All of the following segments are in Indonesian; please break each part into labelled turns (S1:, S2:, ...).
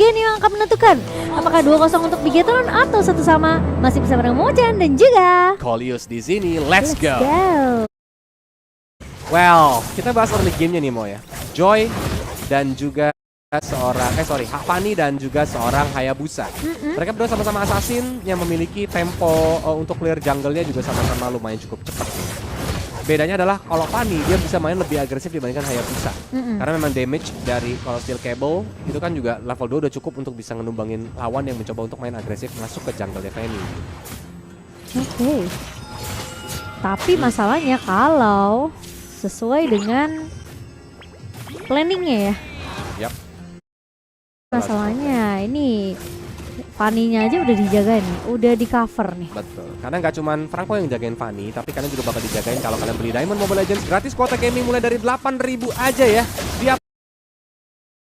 S1: bagian yang akan menentukan apakah 2-0 untuk Bigetron atau 1-1. Masih bersama dengan Mochan dan juga
S2: Coleus di sini. Let's go.
S1: go.
S2: Well, kita bahas early gamenya nih Mo ya. Joy dan juga Fanny dan juga seorang Hayabusa. Mereka berdua sama-sama assassin yang memiliki tempo untuk clear jungle-nya juga sama-sama lumayan cukup cepat. Bedanya adalah kalau Fanny dia bisa main lebih agresif dibandingkan Hayabusa. Karena memang damage dari kalau Steel Cable itu kan juga level 2 udah cukup untuk bisa ngenumbangin lawan yang mencoba untuk main agresif masuk ke jungle-nya Fanny.
S1: Oke. Tapi masalahnya kalau sesuai dengan planningnya ya.
S2: Yap.
S1: Masalahnya ini Fanny-nya aja udah dijagain, udah di cover nih.
S2: Betul. Karena nggak cuman Franco yang jagain Fanny, tapi kalian juga bakal dijagain kalau kalian beli Diamond Mobile Legends gratis kuota gaming mulai dari 8.000 aja ya.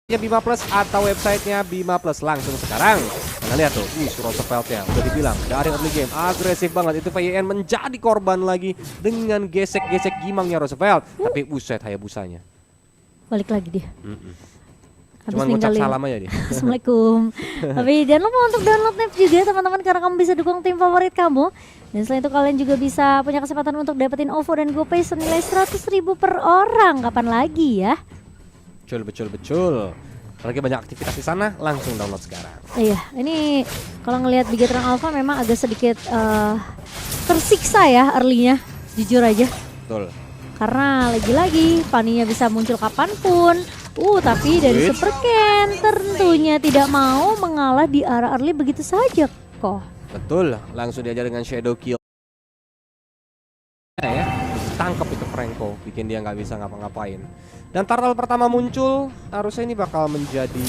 S2: Di Bima Plus atau websitenya Bima Plus langsung sekarang. Kalian lihat tuh, Roosevelt-nya udah dibilang dari early game agresif banget. Itu VYN menjadi korban lagi dengan gesek-gesek gimangnya Roosevelt. Tapi buset Hayabusanya.
S1: Balik lagi dia. Habis
S2: Cuman ngucap
S1: ninggalin.
S2: salam aja dia.
S1: Assalamualaikum. Tapi jangan lupa untuk download Nef juga teman-teman, karena kamu bisa dukung tim favorit kamu. Dan selain itu kalian juga bisa punya kesempatan untuk dapetin OVO dan GoPay senilai 100.000 per orang. Kapan lagi ya?
S2: Betul. Lagi banyak aktivitas di sana, langsung download sekarang.
S1: Iya, ini kalau ngelihat Bigetron Alpha memang agak sedikit tersiksa ya early-nya, jujur aja.
S2: Betul.
S1: Karena lagi-lagi Fanny-nya bisa muncul kapanpun. Tapi dari Super Ken tentunya tidak mau mengalah di arah early begitu saja kok.
S2: Betul, langsung diajar dengan Shadow Kill. Ya, tangkap itu Franco, bikin dia nggak bisa ngapa-ngapain. Dan turtle pertama muncul, harusnya ini bakal menjadi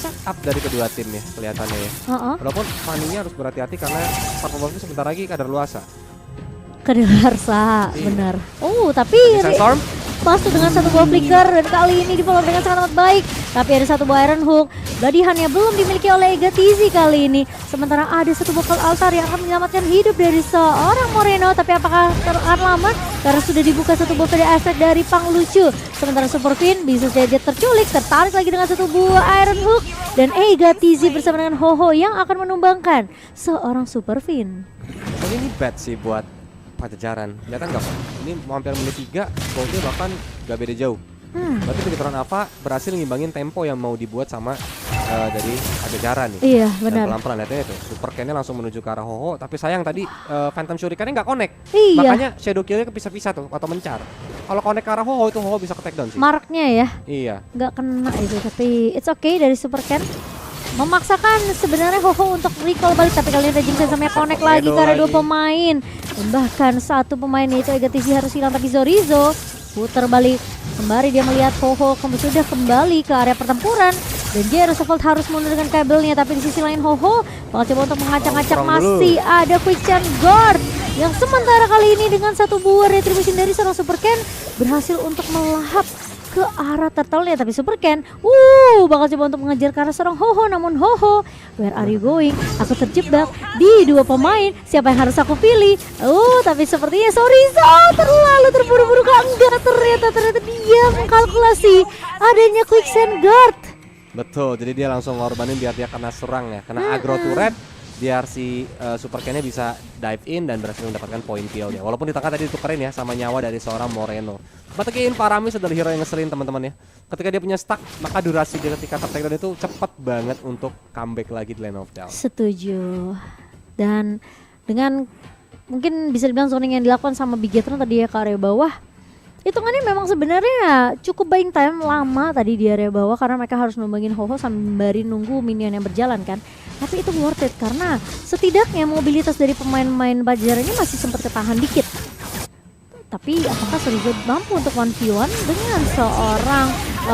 S2: setup dari kedua tim ya, kelihatannya ya. Walaupun Fanny-nya harus berhati-hati karena performance sebentar lagi kadaluarsa.
S1: Kadaluarsa, benar. Tapi
S2: Sandstorm
S1: masuk dengan satu buah flicker dan kali ini di follow dengan sangat baik. Tapi ada satu buah Iron Hook. Bloody-Hand belum dimiliki oleh Egatizi kali ini. Sementara ada satu bokal altar yang akan menyelamatkan hidup dari seorang Moreno. Tapi apakah akan lama? Karena sudah dibuka satu buah PD aset dari Pang Lucu. Sementara Super Fin bisa saja terculik, tertarik lagi dengan satu buah Iron Hook. Dan Egatizi bersama dengan Ho-Ho yang akan menumbangkan seorang Super Fin.
S2: ini bad sih buat Pajajaran. Kelihatan nggak Pak? Ini mau hampir menit 3, goalnya bahkan gak beda jauh. Berarti Bigetron Alpha berhasil ngimbangin tempo yang mau dibuat sama dari Pajajaran nih.
S1: Iya, benar.
S2: Pelan-pelan lihatnya itu. Super Ken-nya langsung menuju ke arah Ho-Ho, tapi sayang tadi Phantom Shuriken-nya nggak connect.
S1: Iya.
S2: Makanya Shadow Kill-nya kepisah-pisah tuh atau mencar. Kalau connect ke arah Ho-Ho itu Ho-Ho bisa ke take down sih.
S1: Marknya ya.
S2: Iya.
S1: Nggak kena itu, tapi it's okay dari Super Ken. Memaksakan sebenarnya Ho-Ho untuk recall balik, tapi kali ini Raging Sensei connect lagi karena dua pemain. Dan bahkan satu pemain yaitu Egatizi harus hilang, tapi Zorizo putar balik. Kembali dia melihat Ho-Ho sudah kembali ke area pertempuran. Dan Roosevelt harus mundur dengan kabelnya, tapi di sisi lain Ho-Ho bakal coba untuk mengacak-acak. Masih ada Quicksand Guard yang sementara kali ini dengan satu buah retribution dari seorang Super Ken berhasil untuk melahap ke arah turtle-nya, tapi Super Ken bakal coba untuk mengejar ke arah seorang Ho-Ho. Namun Ho-Ho, where are you going? Aku terjebak di dua pemain, siapa yang harus aku pilih? Tapi sepertinya Zorizo terlalu terburu-buru. Enggak, ternyata dia mengkalkulasi adanya Quicksand Guard.
S2: Betul, jadi dia langsung ngorbanin biar dia kena serang ya, kena aggro turret, biar si Super Ken-nya bisa dive in dan berhasil mendapatkan poin kill-nya. Walaupun di tengah tadi ditukerin ya sama nyawa dari seorang Moreno. But again, Paramis adalah hero yang ngeselin teman-teman ya. Ketika dia punya stack, maka durasi dia ketika tertakedown itu cepat banget untuk comeback lagi di Lane of Doubt.
S1: Setuju. Dan dengan mungkin bisa dibilang zoning yang dilakukan sama Bigetron tadi ya ke area bawah, hitungannya memang sebenarnya cukup buying time lama tadi di area bawah karena mereka harus numbangin Ho-Ho sembari nunggu minion yang berjalan kan. Tapi itu worth it karena setidaknya mobilitas dari pemain-pemain Pajajaran ini masih sempat ketahan dikit. Tapi apakah Zorizo mampu untuk 1v1 dengan seorang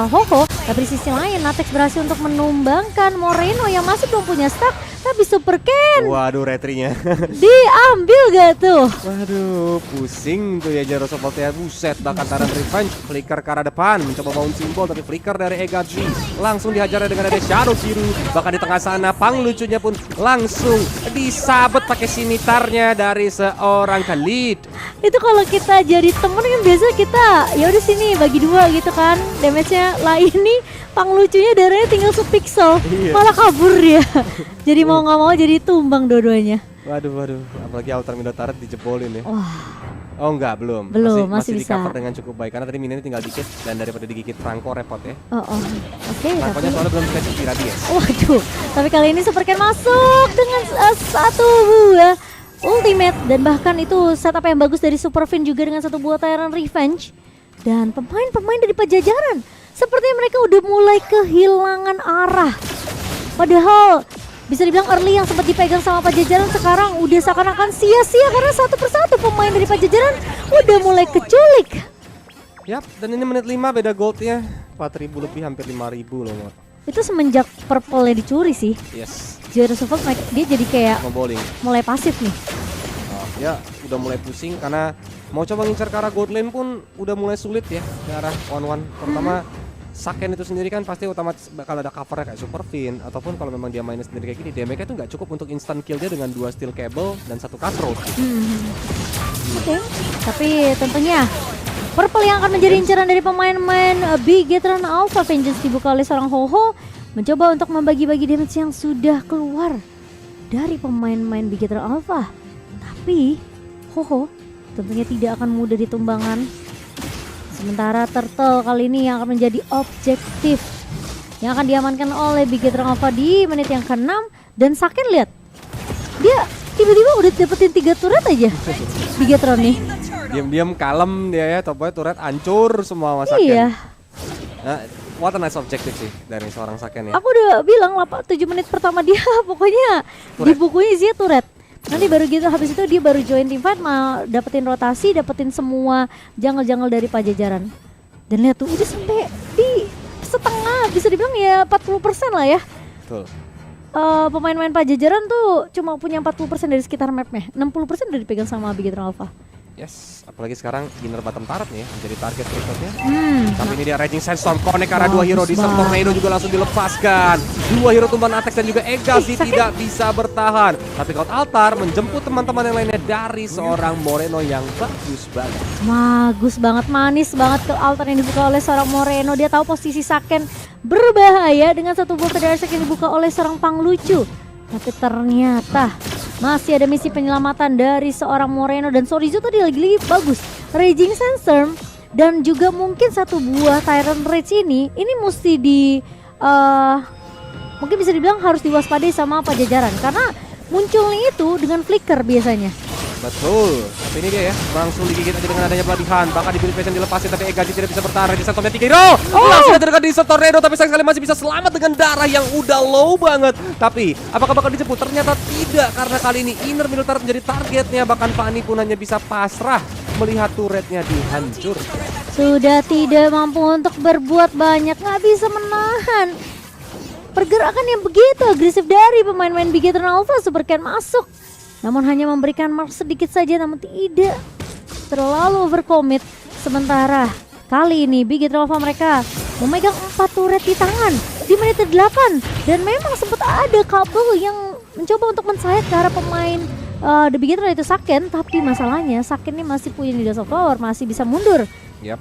S1: Ho-Ho? Tapi di sisi lain Natex berhasil untuk menumbangkan Moreno yang masih belum punya stack. Tapi Super Ken,
S2: waduh, retrinya
S1: diambil gak tuh?
S2: Waduh, pusing tuh ya Roosevelt ya. Buset, bahkan Taran Revenge flicker ke arah depan, mencoba bangun simbol, tapi flicker dari Egatizi langsung dihajar dengan ada Shadow Kiru. Bahkan di tengah sana Pang Lucunya pun langsung disabet pakai simitarnya dari seorang Khalid.
S1: Itu kalau kita jadi temen kan biasa kita ya udah sini bagi dua gitu kan damage-nya darahnya. Lah ini pang lucunya darahnya tinggal sepixel.
S2: Iya.
S1: Malah kabur dia. Jadi mau nggak mau jadi tumbang dua-duanya.
S2: Waduh. Apalagi Altar Minotaur dijebolin ya.
S1: Wah,
S2: Oh enggak, belum.
S1: masih
S2: di
S1: bisa.
S2: cover dengan cukup baik karena tadi minionnya tinggal dikit dan daripada digigit Franco repot ya.
S1: Oke,
S2: Franconya
S1: tapi
S2: soalnya belum dikasih Rabies.
S1: waduh, tapi kali ini Supercan masuk dengan satu buah ultimate dan bahkan itu setup yang bagus dari Superfin juga dengan satu buah Tyrant Revenge. Dan pemain-pemain dari Pajajaran sepertinya mereka udah mulai kehilangan arah. Padahal bisa dibilang early yang sempat dipegang sama Pajajaran sekarang udah seakan-akan sia-sia karena satu persatu pemain dari Pajajaran udah mulai keculik.
S2: Yap, dan ini menit 5 beda goldnya 4.000 lebih, hampir 5.000 loh Mot.
S1: Itu semenjak purple-nya dicuri sih.
S2: Yes,
S1: Zeroes of Old, dia jadi kayak
S2: mau bowling.
S1: mulai pasif nih.
S2: Ya udah mulai pusing karena mau coba ngincar ke arah gold lane pun udah mulai sulit ya ke arah 1-1. Pertama Saken itu sendiri kan pasti otomatis bakal ada covernya kayak Superfin, ataupun kalau memang dia mainnya sendiri kayak gini, damage-nya tuh nggak cukup untuk instant kill dia dengan 2 steel cable dan 1 cutthroat.
S1: Oke, tapi tentunya Purple yang akan menjadi incaran dari pemain-pemain Bigetron Alpha. Vengeance dibuka oleh seorang Ho-Oh, mencoba untuk membagi-bagi damage yang sudah keluar dari pemain-pemain Bigetron Alpha. Tapi Ho-Oh tentunya tidak akan mudah ditumbangkan. Sementara Turtle kali ini yang akan menjadi objektif yang akan diamankan oleh Bigetron Alpha di menit yang ke-6. Dan Saken lihat, dia tiba-tiba udah dapetin 3 turret aja Bigetron nih.
S2: Diam-diam kalem dia ya, toponya turret hancur semua sama Saken.
S1: Iya.
S2: Nah, what a nice objective sih dari seorang Saken ya.
S1: Aku udah bilang 7 menit pertama dia pokoknya di bukunya isinya turret. Nanti baru gitu habis itu dia baru join team fight, mau dapetin rotasi, dapetin semua jungle-jungle dari Pajajaran. Dan lihat tuh udah sampai di setengah, bisa dibilang ya 40% lah ya.
S2: Betul.
S1: Pemain-pemain Pajajaran tuh cuma punya 40% dari sekitar mapnya, 60% udah dipegang sama Bigetron Alpha.
S2: Yes, apalagi sekarang inner bottom turret nih ya, menjadi target berikutnya.
S1: Nah,
S2: Tapi ini dia Raging Sandstorm connect karena 2 hero di
S1: Bagus
S2: Tornado juga langsung dilepaskan. 2 hero tumbang Atex dan juga Egasi
S1: Saken.
S2: tidak bisa bertahan. Tapi Cloud Altar menjemput teman-teman yang lainnya dari seorang Moreno yang bagus banget.
S1: bagus banget, manis banget ke altar yang dibuka oleh seorang Moreno. Dia tahu posisi Saken berbahaya dengan satu buah Federasi yang dibuka oleh seorang Panglucu. Tapi ternyata masih ada misi penyelamatan dari seorang Moreno. Dan Sorizo tadi lagi-lagi bagus, Raging Sandstorm dan juga mungkin satu buah Tyrant Rage ini mesti di mungkin bisa dibilang harus diwaspadai sama Pajajaran karena munculnya itu dengan flicker biasanya.
S2: Betul, tapi ini dia ya, langsung digigit aja dengan adanya pelatihan. Bahkan di Passion dilepasin tapi Egasi tidak bisa bertahan. Raging Sandstormnya 3 hero, langsung terdekat di Tornado. Tapi sayang sekali masih bisa selamat dengan darah yang udah low banget. Tapi apakah bakal dijemput? Ternyata tidak, karena kali ini Inner Military menjadi targetnya. Bahkan Fanny pun hanya bisa pasrah melihat turretnya dihancurkan.
S1: Sudah tidak mampu untuk berbuat banyak, nggak bisa menahan pergerakan yang begitu agresif dari pemain-pemain Bigetron Alpha. Supercan masuk, namun hanya memberikan mark sedikit saja, namun tidak terlalu overcommit. Sementara kali ini Bigetron Alpha mereka memegang 4 turret di tangan di menit ke-8. Dan memang sempat ada kabel yang mencoba untuk mensayat ke arah pemain The Bigetron itu Saken. Tapi masalahnya Saken ini masih punya Needles of Power, masih bisa mundur.
S2: Yap.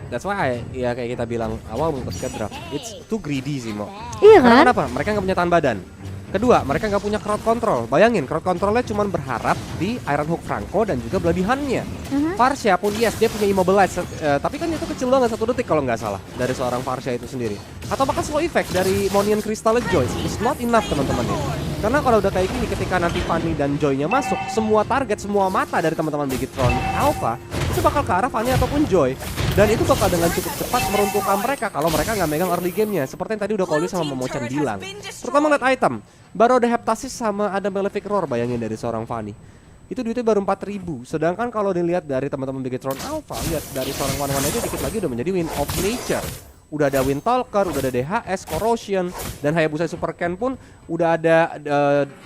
S2: That's why ya kayak kita bilang awal ketika draft, it's too greedy sih Mo.
S1: Iya
S2: Karena
S1: kan?
S2: kenapa? Mereka nggak punya tahan badan. Kedua, mereka nggak punya crowd control. Bayangin, crowd controlnya cuma berharap di Iron Hook Franco dan juga Bloodihan-nya. Farsha pun yes, dia punya immobilize, tapi kan itu kecil banget, 1 detik kalau nggak salah dari seorang Farsha itu sendiri. Atau bahkan slow effect dari Monian Crystal Joy is not enough teman-teman ya. Karena kalau udah kayak gini, ketika nanti Fanny dan Joy-nya masuk, semua target, semua mata dari teman-teman Bigetron Alpha itu bakal ke arah Fanny ataupun Joy. Dan itu bakal dengan cukup cepat meruntuhkan mereka kalau mereka nggak megang early game-nya. Seperti yang tadi udah Koli sama Momochan bilang. Terutama lihat item, baru ada Heptasis sama ada Malefic Roar, bayangin dari seorang Fanny. Itu duitnya baru 4.000. Sedangkan kalau dilihat dari teman-teman Bigetron Alpha, lihat dari seorang One aja dikit lagi udah menjadi Wind of Nature. Udah ada Wind Talker, udah ada DHS, Corrosion, dan Hayabusa Supercan pun udah ada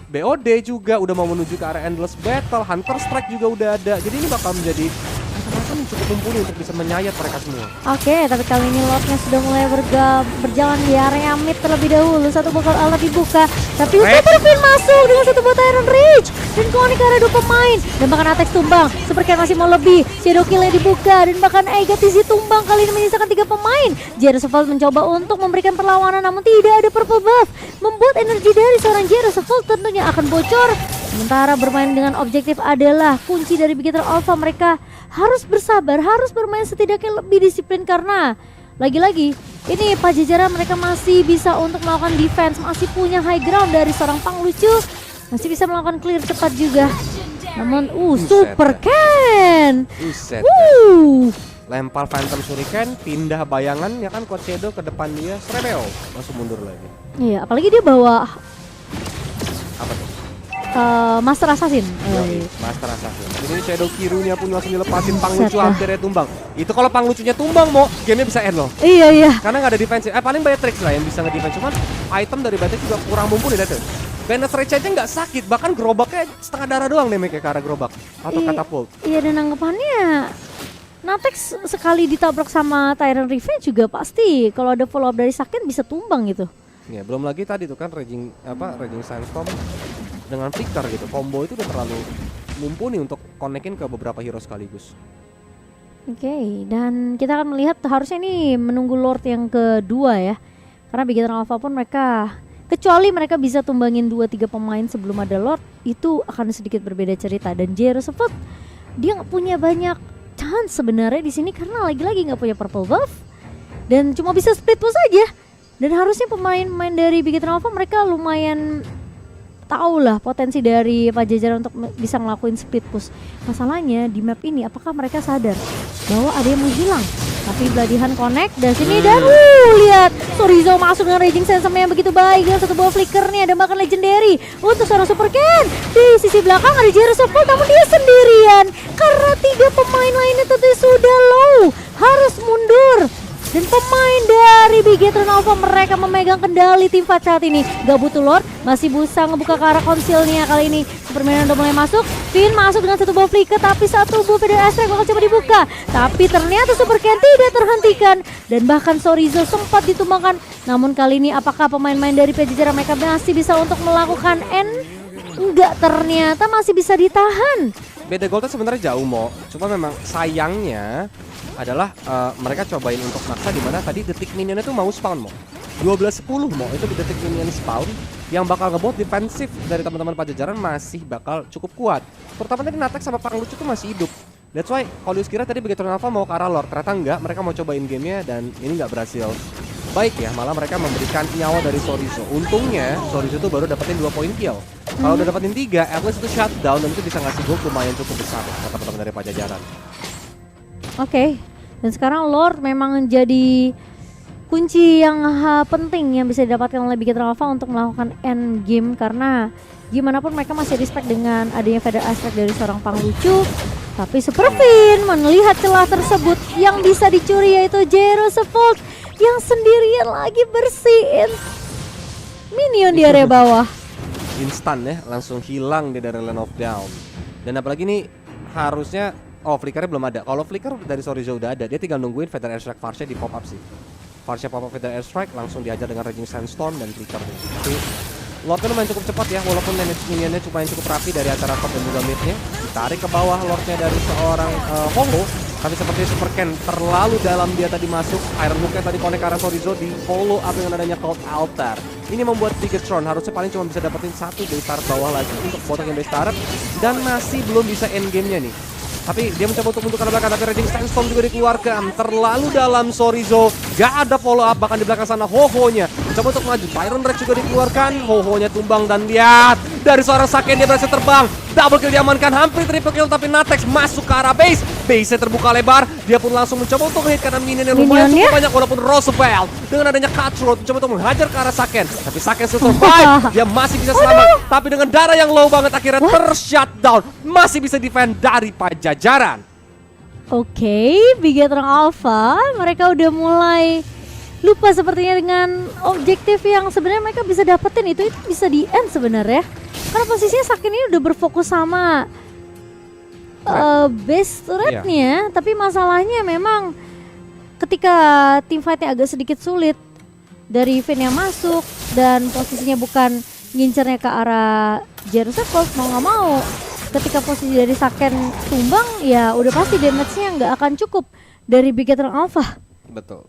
S2: BOD juga, udah mau menuju ke area Endless Battle, Hunter Strike juga udah ada. Jadi ini bakal menjadi macam-macam cukup mumpuni untuk bisa menyayat mereka semua.
S1: Oke, tapi kali ini Lordnya sudah mulai berjalan di area mid terlebih dahulu. Satu bakal alat dibuka, tapi Superfin masuk dengan satu buat Iron Rage dan Konik ke arah 2 pemain dan bahkan Atex tumbang. Supercat masih mau lebih, Shadow Kill-nya dibuka dan bahkan Eiga TZ tumbang. Kali ini menyisakan 3 pemain. Jerusalem mencoba untuk memberikan perlawanan namun tidak ada purple buff, membuat energi dari seorang Jerusalem tentunya akan bocor. Sementara bermain dengan objektif adalah kunci dari Beginner Alpha. Mereka harus bersabar, harus bermain setidaknya lebih disiplin karena lagi-lagi ini Pajajaran mereka masih bisa untuk melakukan defense, masih punya high ground dari seorang Panglucu, masih bisa melakukan clear cepat juga. Namun Super Ken.
S2: Buset. Lempar Phantom Shuriken, pindah bayangan ya kan, Coach Shadow ke depan dia, Srebeo langsung mundur lagi.
S1: Iya, apalagi dia bawa
S2: Apa tuh?
S1: Master Assassin.
S2: Master Assassin. Ini Shadow Kirunya pun langsung dilepasin, Panglucu hampirnya tumbang. Itu kalau Panglucunya tumbang mau gamenya bisa end loh.
S1: Iya.
S2: Karena nggak ada defense. Paling Beatrix lah yang bisa nge-defense. Cuman item dari Beatrix juga kurang mumpuni deh tuh. Beatrix aja nggak sakit, bahkan gerobaknya setengah darah doang damage-nya ke arah gerobak atau katapult.
S1: Iya, dan anggapannya Natex sekali ditabrak sama Tyrant Revenge juga pasti kalau ada follow up dari Saken bisa tumbang gitu.
S2: Ya, belum lagi tadi tuh kan Raging Sandstorm dengan Flicker gitu. Combo itu udah terlalu mumpuni untuk konekin ke beberapa hero sekaligus.
S1: Oke, dan kita akan melihat harusnya ini menunggu Lord yang kedua ya. Karena Beginner Alpha pun mereka, kecuali mereka bisa tumbangin 2-3 pemain sebelum ada Lord, itu akan sedikit berbeda cerita. Dan Jerusalem dia nggak punya banyak chance sebenarnya di sini karena lagi-lagi nggak punya purple buff dan cuma bisa split push aja. Dan harusnya pemain-pemain dari Beginner Alpha mereka lumayan tahu lah potensi dari Pajajaran untuk bisa ngelakuin split push. Masalahnya di map ini apakah mereka sadar bahwa ada yang menghilang? Tapi Bloodihan connect dari sini dan lihat Sorizo masuk dengan Raging Sandstorm yang begitu baik dengan satu buah flicker nih, ada bahkan legendary untuk seorang Super Ken. Di sisi belakang ada Jerusalem namun dia sendirian karena 3 pemain lainnya tentu sudah low, harus mundur. Dan pemain dari Beginner Alpha mereka memegang kendali tim fight saat ini. Gak butuh Lord, masih bisa ngebuka ke arah konsilnya kali ini. Superman udah mulai masuk, Finn masuk dengan satu buah flicker tapi satu buah Feather Astrek bakal coba dibuka. Tapi ternyata Super Ken tidak terhentikan dan bahkan Sorizo sempat ditumbangkan. Namun kali ini apakah pemain-pemain dari Pajajaran mereka masih bisa untuk melakukan end? Enggak, ternyata masih bisa ditahan.
S2: Beda Goldnya sebenarnya jauh Mo, cuma memang sayangnya adalah mereka cobain untuk maksa di mana tadi detik minionnya tuh mau spawn Mo. 12-10 Mo, itu di detik minion spawn yang bakal ngebuat defensif dari teman-teman Pajajaran masih bakal cukup kuat. Terutama tadi Natex sama Panglucu tuh masih hidup. That's why Kolius kira tadi begitu Alpha mau ke arah Lord, ternyata enggak, mereka mau cobain gamenya dan ini nggak berhasil. Baik ya, malah mereka memberikan nyawa dari Sorizo. Untungnya Sorizo tuh baru dapetin 2 poin kill. Kalau udah dapetin 3, at least itu shutdown dan itu bisa ngasih gold lumayan cukup besar kata teman-teman dari Pajajaran.
S1: Oke, dan sekarang Lord memang jadi kunci yang penting yang bisa didapatkan oleh Beginner Alpha untuk melakukan end game karena gimana pun mereka masih respect dengan adanya Feather Aspect dari seorang Panglucu. Tapi Superfin melihat celah tersebut yang bisa dicuri yaitu Jerusalem yang sendirian lagi bersihin minion di area bawah.
S2: Instan ya, langsung hilang dia dari Land of Down. Dan apalagi nih harusnya flickernya belum ada. Kalau flicker dari Sorizo udah ada, dia tinggal nungguin Feather Airstrike Farsha di pop up sih. Farsha pop up Feather Airstrike langsung diajar dengan Raging Sandstorm dan flicker nih. Tapi Lordnya lumayan cukup cepat ya, walaupun manage minionnya lumayan cukup rapi dari antara top dan juga midnya. Ditarik ke bawah Lordnya dari seorang Hongo. Tapi seperti Super Ken terlalu dalam dia tadi masuk. Iron Hook-nya tadi connect ke arah Sorizo di follow up dengan adanya Cold Altar. Ini membuat Bigetron harusnya paling cuma bisa dapetin 1 base turret bawah lagi untuk botakin base turret. Dan masih belum bisa end game-nya nih. Tapi dia mencoba untuk mundur ke belakang, tapi Raging Sandstorm juga dikeluarkan. Terlalu dalam Sorizo, gak ada follow up, bahkan di belakang sana Ho-Ho-nya mencoba untuk maju. Byron Rex juga dikeluarkan, Ho-Ho-nya tumbang dan lihat dari seorang Saken dia berhasil terbang. Double kill diamankan, hampir triple kill tapi Natex masuk ke arah base. Base-nya terbuka lebar, dia pun langsung mencoba untuk hit karena minionnya lumayan cukup banyak walaupun Roosevelt dengan adanya Cutthroat mencoba untuk menghajar ke arah Saken. Tapi Saken survive, dia masih bisa selamat. Tapi dengan darah yang low banget akhirnya ter-shutdown. Masih bisa defend dari Pajajaran.
S1: Oke, Beginner Alpha mereka udah mulai lupa sepertinya dengan objektif yang sebenarnya mereka bisa dapetin itu bisa di end sebenarnya. Karena posisinya Saken ini udah berfokus sama base turretnya, tapi masalahnya memang ketika team fightnya agak sedikit sulit dari Vayne yang masuk dan posisinya bukan ngincernya ke arah Jerusalem, mau nggak mau ketika posisi dari Saken tumbang ya udah pasti damage-nya nggak akan cukup dari Bigetron Alpha.
S2: Betul.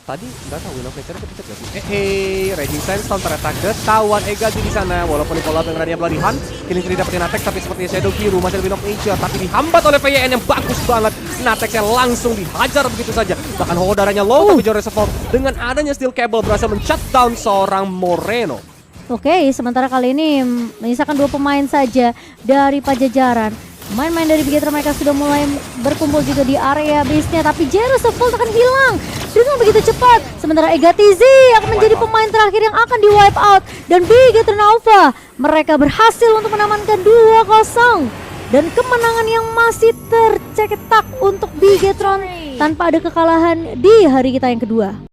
S2: Tadi nggak tahu Wheel of Nature kepencet gak sih? Raging Sandstorm ternyata ketahuan Ega di sana. Walaupun di follow up dengan Radia Bloody Hunt, Killing Tree dapetin attack tapi sepertinya Shadow Hero masih Wheel of Nature tapi dihambat oleh VYN yang bagus banget. Nateknya langsung dihajar begitu saja. Bahkan Ho darahnya low tapi Joe Reservoir dengan adanya Steel Cable berhasil men-shutdown seorang Moreno.
S1: Oke, sementara kali ini menyisakan 2 pemain saja dari Pajajaran. Main-main dari Bigetron mereka sudah mulai berkumpul juga di area base-nya, tapi Jerusalem akan hilang dengan begitu cepat. Sementara Egatizi akan menjadi pemain terakhir yang akan di wipe out dan Bigetron Alpha mereka berhasil untuk mengamankan 2-0 dan kemenangan yang masih tercetak untuk Bigetron tanpa ada kekalahan di hari kita yang kedua.